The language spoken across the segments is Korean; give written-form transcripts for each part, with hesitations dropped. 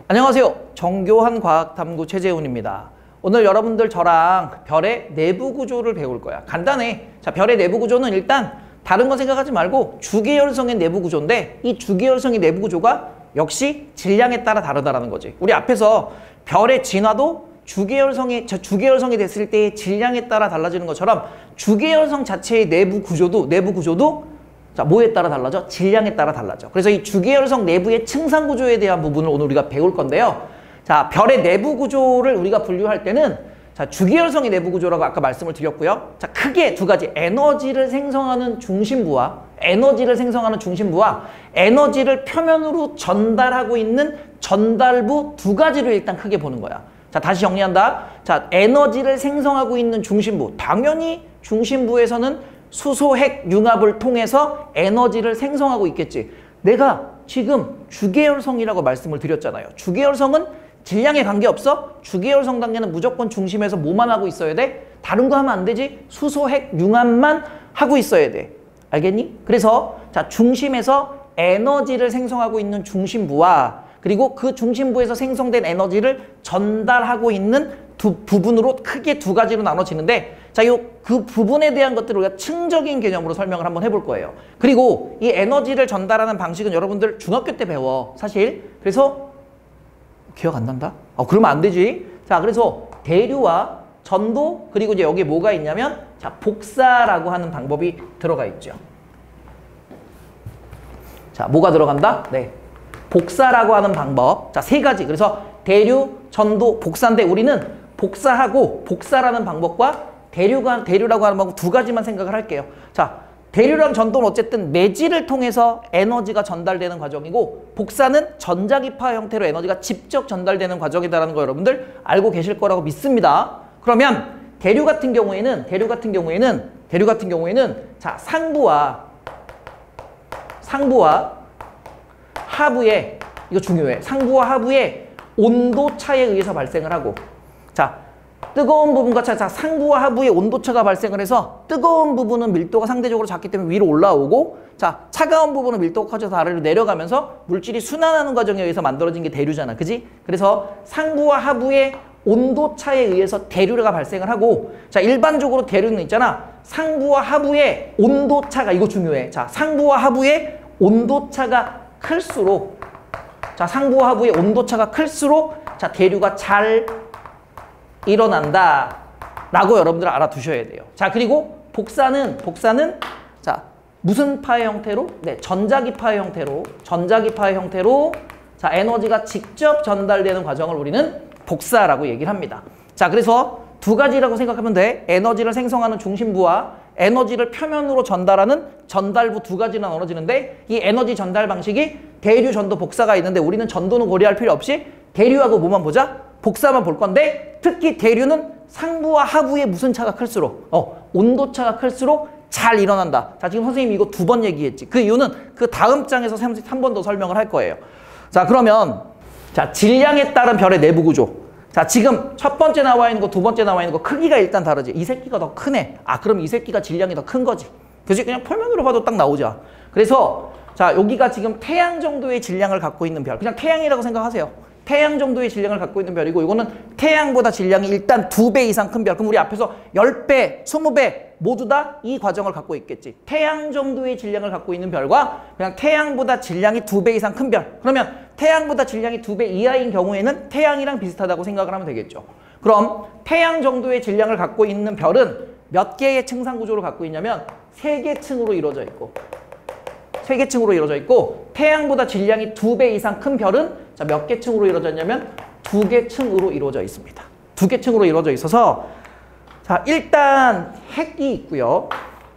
안녕하세요. 정교한 과학탐구 최재훈입니다. 오늘 여러분들 저랑 별의 내부 구조를 배울 거야. 간단해. 자, 별의 내부 구조는 일단 다른 거 생각하지 말고 주기혈성의 내부 구조인데, 이 주기혈성의 내부 구조가 역시 질량에 따라 다르다라는 거지. 우리 앞에서 별의 진화도 주기혈성이 됐을 때의 질량에 따라 달라지는 것처럼 주기혈성 자체의 내부 구조도 자, 뭐에 따라 달라져? 질량에 따라 달라져. 그래서 이 주기혈성 내부의 층상 구조에 대한 부분을 오늘 우리가 배울 건데요. 자, 별의 내부 구조를 우리가 분류할 때는 자, 주기혈성의 내부 구조라고 아까 말씀을 드렸고요. 자, 크게 두 가지, 에너지를 생성하는 중심부와 에너지를 표면으로 전달하고 있는 전달부 두 가지를 일단 크게 보는 거야. 자, 다시 정리한다. 자, 에너지를 생성하고 있는 중심부. 당연히 중심부에서는 수소, 핵, 융합을 통해서 에너지를 생성하고 있겠지. 내가 지금 주계열성이라고 말씀을 드렸잖아요. 주계열성은 질량에 관계없어. 주계열성 단계는 무조건 중심에서 뭐만 하고 있어야 돼? 다른 거 하면 안 되지. 수소, 핵, 융합만 하고 있어야 돼. 알겠니? 그래서 자, 중심에서 에너지를 생성하고 있는 중심부와 그리고 그 중심부에서 생성된 에너지를 전달하고 있는 부분으로 크게 두 가지로 나눠지는데, 자, 그 부분에 대한 것들을 우리가 층적인 개념으로 설명을 한번 해볼 거예요. 그리고 이 에너지를 전달하는 방식은 여러분들 중학교 때 배워, 사실. 그래서 기억 안 난다? 그러면 안 되지. 자, 그래서 대류와 전도, 그리고 이제 여기에 뭐가 있냐면, 자, 복사라고 하는 방법이 들어가 있죠. 자, 뭐가 들어간다? 네. 복사라고 하는 방법. 자, 세 가지. 그래서 대류, 전도, 복사인데 우리는 복사라는 방법과 대류라고 하는 방법 두 가지만 생각을 할게요. 자, 대류랑 전도는 어쨌든 내지를 통해서 에너지가 전달되는 과정이고, 복사는 전자기파 형태로 에너지가 직접 전달되는 과정이다라는 거 여러분들 알고 계실 거라고 믿습니다. 그러면 대류 같은 경우에는 자, 상부와 하부의, 이거 중요해. 상부와 하부의 온도차에 의해서 발생을 하고, 자, 뜨거운 부분과 자, 상부와 하부의 온도차가 발생을 해서 뜨거운 부분은 밀도가 상대적으로 작기 때문에 위로 올라오고, 자, 차가운 부분은 밀도가 커져서 아래로 내려가면서 물질이 순환하는 과정에 의해서 만들어진 게 대류잖아. 그지? 그래서 상부와 하부의 온도차에 의해서 대류가 발생을 하고, 자, 일반적으로 대류는 있잖아. 상부와 하부의 온도차가, 이거 중요해. 자, 상부와 하부의 온도차가 클수록, 자, 상부와 하부의 온도차가 클수록, 자, 대류가 잘 일어난다 라고 여러분들 알아두셔야 돼요. 자, 그리고 복사는 자, 무슨 파의 형태로? 네, 전자기파의 형태로 자, 에너지가 직접 전달되는 과정을 우리는 복사라고 얘기를 합니다. 자, 그래서 두 가지라고 생각하면 돼. 에너지를 생성하는 중심부와 에너지를 표면으로 전달하는 전달부 두 가지로 나눠지는데, 이 에너지 전달 방식이 대류, 전도, 복사가 있는데 우리는 전도는 고려할 필요 없이 대류하고 뭐만 보자? 복사만 볼 건데, 특히 대류는 상부와 하부의 무슨 차가 클수록, 온도차가 클수록 잘 일어난다. 자, 지금 선생님이 이거 두 번 얘기했지. 그 이유는 그 다음 장에서 한 번 더 설명을 할 거예요. 자, 그러면 자, 질량에 따른 별의 내부 구조. 자, 지금 첫 번째 나와 있는 거, 두 번째 나와 있는 거 크기가 일단 다르지. 이 새끼가 더 크네. 그럼 이 새끼가 질량이 더 큰 거지. 그지? 그냥 표면으로 봐도 딱 나오자. 그래서 자, 여기가 지금 태양 정도의 질량을 갖고 있는 별. 그냥 태양이라고 생각하세요. 태양 정도의 질량을 갖고 있는 별이고, 이거는 태양보다 질량이 일단 2배 이상 큰 별. 그럼 우리 앞에서 10배, 20배 모두 다 이 과정을 갖고 있겠지. 태양 정도의 질량을 갖고 있는 별과 그냥 태양보다 질량이 2배 이상 큰 별. 그러면 태양보다 질량이 2배 이하인 경우에는 태양이랑 비슷하다고 생각을 하면 되겠죠. 그럼 태양 정도의 질량을 갖고 있는 별은 몇 개의 층상 구조를 갖고 있냐면 3개 층으로 이루어져 있고, 태양보다 질량이 2배 이상 큰 별은 자, 몇 개 층으로 이루어져 있냐면 2개 층으로 이루어져 있습니다. 2개 층으로 이루어져 있어서, 자, 일단 핵이 있고요.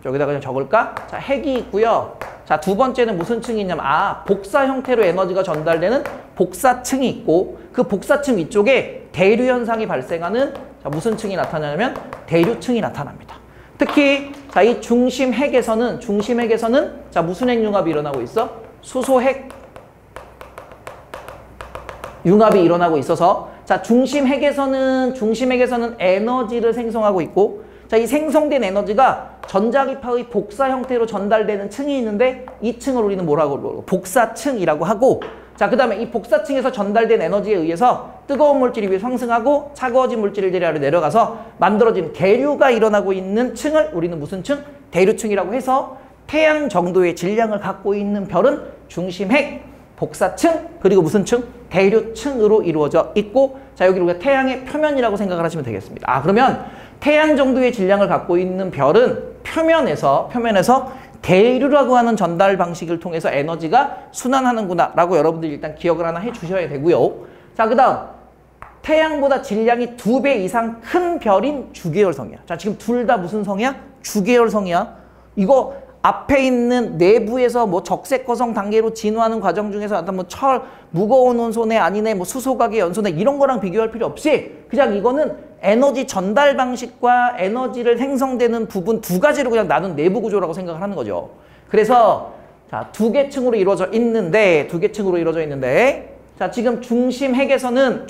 여기다가 그냥 적을까? 자, 핵이 있고요. 자, 두 번째는 무슨 층이 있냐면, 복사 형태로 에너지가 전달되는 복사층이 있고, 그 복사층 위쪽에 대류 현상이 발생하는, 자, 무슨 층이 나타나냐면 대류층이 나타납니다. 특히 자, 이 중심 핵에서는 자, 무슨 핵 융합이 일어나고 있어? 수소 핵 융합이 일어나고 있어서, 자, 중심 핵에서는 에너지를 생성하고 있고, 자, 이 생성된 에너지가 전자기파의 복사 형태로 전달되는 층이 있는데 이 층을 우리는 뭐라고 부르고 복사층이라고 하고, 자, 그 다음에 이 복사층에서 전달된 에너지에 의해서 뜨거운 물질이 위에 상승하고 차가워진 물질들이 아래로 내려가서 만들어진 대류가 일어나고 있는 층을 우리는 무슨 층? 대류층이라고 해서 태양 정도의 질량을 갖고 있는 별은 중심핵, 복사층, 그리고 무슨 층? 대류층으로 이루어져 있고, 자, 여기 우리가 태양의 표면이라고 생각을 하시면 되겠습니다. 아, 그러면 태양 정도의 질량을 갖고 있는 별은 표면에서 대류라고 하는 전달 방식을 통해서 에너지가 순환하는구나 라고 여러분들이 일단 기억을 하나 해주셔야 되고요. 자, 그 다음 태양보다 질량이 2배 이상 큰 별인 주계열성이야. 자, 지금 둘 다 무슨 성이야? 주계열성이야. 이거 앞에 있는 내부에서 뭐 적색거성 단계로 진화하는 과정 중에서 어떤 뭐 무거운 원소네 아니네 뭐 수소각의 연소네 이런 거랑 비교할 필요 없이 그냥 이거는 에너지 전달 방식과 에너지를 생성되는 부분 두 가지로 그냥 나눈 내부 구조라고 생각을 하는 거죠. 그래서 자, 두 개 층으로 이루어져 있는데 자, 지금 중심핵에서는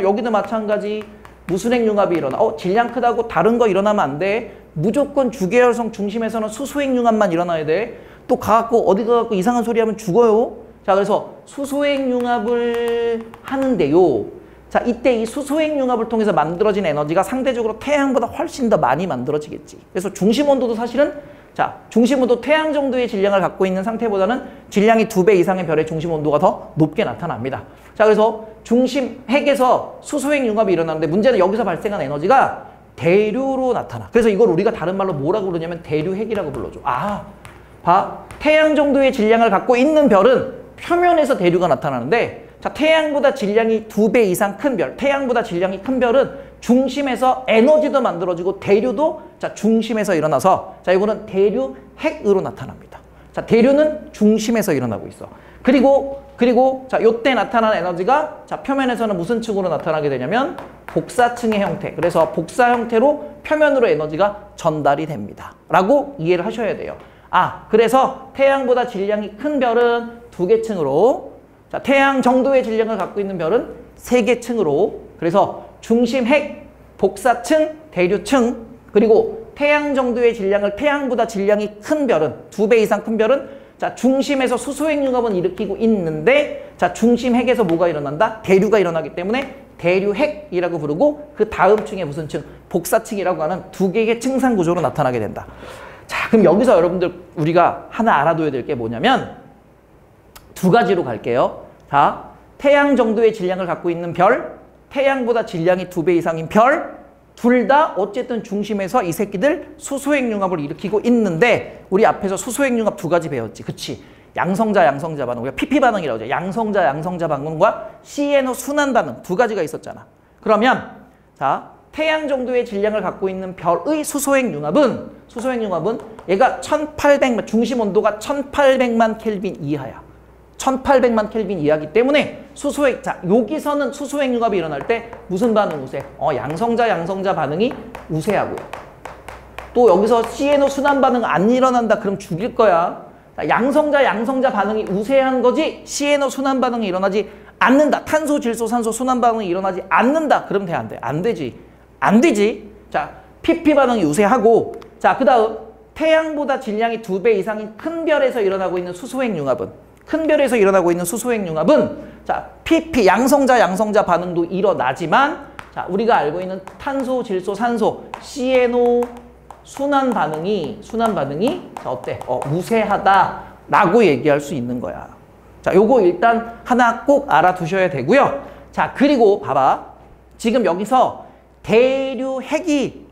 여기도 마찬가지 무슨 핵융합이 일어나? 질량 크다고 다른 거 일어나면 안 돼. 무조건 주계열성 중심에서는 수소핵융합만 일어나야 돼. 또 가갖고 어디 가갖고 이상한 소리 하면 죽어요. 자, 그래서 수소핵융합을 하는데요. 자, 이때 이 수소핵융합을 통해서 만들어진 에너지가 상대적으로 태양보다 훨씬 더 많이 만들어지겠지. 그래서 중심 온도도 사실은 자, 중심 온도 태양 정도의 질량을 갖고 있는 상태보다는 질량이 2배 이상의 별의 중심 온도가 더 높게 나타납니다. 자, 그래서 중심 핵에서 수소핵 융합이 일어나는데 문제는 여기서 발생한 에너지가 대류로 나타나. 그래서 이걸 우리가 다른 말로 뭐라고 부르냐면 대류핵이라고 불러줘. 아, 봐. 태양 정도의 질량을 갖고 있는 별은 표면에서 대류가 나타나는데, 자, 태양보다 질량이 2배 이상 큰 별, 태양보다 질량이 큰 별은 중심에서 에너지도 만들어지고 대류도 자, 중심에서 일어나서 자, 이거는 대류핵으로 나타납니다. 자, 대류는 중심에서 일어나고 있어. 그리고 자, 요때 나타난 에너지가 자, 표면에서는 무슨 층으로 나타나게 되냐면 복사층의 형태. 그래서 복사 형태로 표면으로 에너지가 전달이 됩니다. 라고 이해를 하셔야 돼요. 아, 그래서 태양보다 질량이 큰 별은 2개 층으로, 자, 태양 정도의 질량을 갖고 있는 별은 3개 층으로, 그래서 중심핵, 복사층, 대류층, 그리고 태양 정도의 질량을 태양보다 질량이 큰 별은 2배 이상 큰 별은 자, 중심에서 수소핵 융합은 일으키고 있는데 자, 중심핵에서 뭐가 일어난다? 대류가 일어나기 때문에 대류핵이라고 부르고 그 다음 층에 무슨 층? 복사층이라고 하는 2개의 층상 구조로 나타나게 된다. 자, 그럼 여기서 여러분들 우리가 하나 알아둬야 될 게 뭐냐면 2가지로 갈게요. 자, 태양 정도의 질량을 갖고 있는 별, 태양보다 질량이 2배 이상인 별, 둘 다 어쨌든 중심에서 이 새끼들 수소핵 융합을 일으키고 있는데 우리 앞에서 수소핵 융합 2가지 배웠지. 그치? 양성자 반응, 우리가 PP 반응이라고 하죠. 양성자 반응과 CNO 순환 반응 2가지가 있었잖아. 그러면 자, 태양 정도의 질량을 갖고 있는 별의 수소핵 융합은 얘가 1800만, 중심 온도가 1800만 켈빈 이하야. 1800만 켈빈 이하기 때문에 수소핵, 자, 여기서는 수소핵 융합이 일어날 때 무슨 반응 우세? 양성자 반응이 우세하고요. 또 여기서 CNO 순환 반응 안 일어난다 그럼 죽일 거야. 자, 양성자 반응이 우세한 거지 CNO 순환 반응이 일어나지 않는다. 탄소, 질소, 산소 순환 반응이 일어나지 않는다. 그럼 돼, 안 돼? 안 되지. 자, PP 반응이 우세하고, 자, 그 다음 태양보다 질량이 2배 이상인 큰 별에서 일어나고 있는 수소핵 융합은 자, PP 양성자 반응도 일어나지만 자, 우리가 알고 있는 탄소, 질소, 산소, CNO 순환 반응이 자, 어때? 우세하다라고 얘기할 수 있는 거야. 자, 요거 일단 하나 꼭 알아두셔야 되고요. 자, 그리고 봐봐. 지금 여기서 대류핵이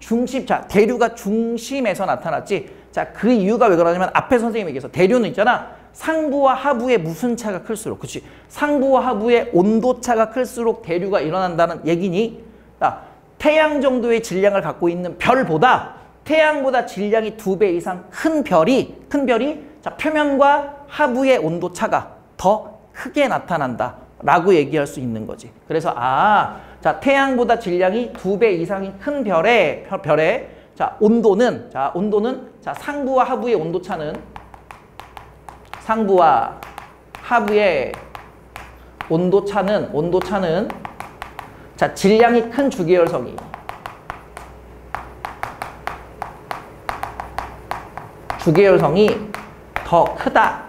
대류가 중심에서 나타났지. 자, 그 이유가 왜 그러냐면 앞에 선생님이 얘기해서 대류는 있잖아. 상부와 하부의 무슨 차가 클수록, 그치? 상부와 하부의 온도 차가 클수록 대류가 일어난다는 얘기니, 자, 태양 정도의 질량을 갖고 있는 별보다 태양보다 질량이 2배 이상 큰 별이 자, 표면과 하부의 온도 차가 더 크게 나타난다 라고 얘기할 수 있는 거지. 그래서 자, 태양보다 질량이 2배 이상인 큰 별의 자, 온도는 자, 상부와 하부의 온도 차는 상부와 하부의 온도차는 자, 질량이 큰 주계열성이 주계열성이 더 크다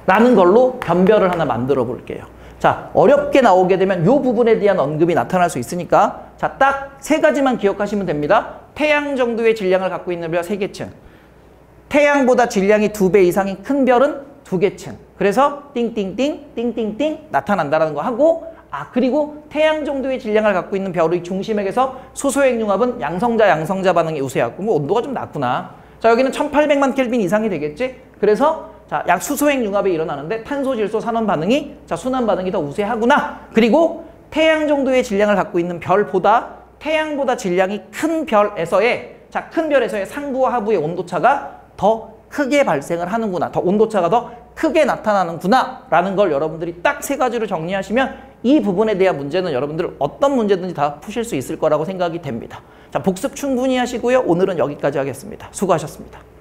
라는 걸로 변별을 하나 만들어 볼게요. 자, 어렵게 나오게 되면 이 부분에 대한 언급이 나타날 수 있으니까 자, 딱 세 가지만 기억하시면 됩니다. 태양 정도의 질량을 갖고 있는 별 3개층, 태양보다 질량이 2배 이상이 큰 별은 2개층. 그래서 띵띵띵 띵띵띵 나타난다는 거 하고, 그리고 태양 정도의 질량을 갖고 있는 별의 중심액에서 수소핵 융합은 양성자 반응이 우세하고, 뭐 온도가 좀 낮구나. 자, 여기는 1800만 켈빈 이상이 되겠지? 그래서 자, 약 수소핵 융합이 일어나는데 탄소, 질소, 산원 반응이 자, 순환 반응이 더 우세하구나. 그리고 태양 정도의 질량을 갖고 있는 별보다 태양보다 질량이 큰 별에서의 자, 큰 별에서의 상부와 하부의 온도차가 더 크게 발생을 하는구나. 더 온도차가 더 크게 나타나는구나 라는 걸 여러분들이 딱 3가지로 정리하시면 이 부분에 대한 문제는 여러분들 어떤 문제든지 다 푸실 수 있을 거라고 생각이 됩니다. 자, 복습 충분히 하시고요. 오늘은 여기까지 하겠습니다. 수고하셨습니다.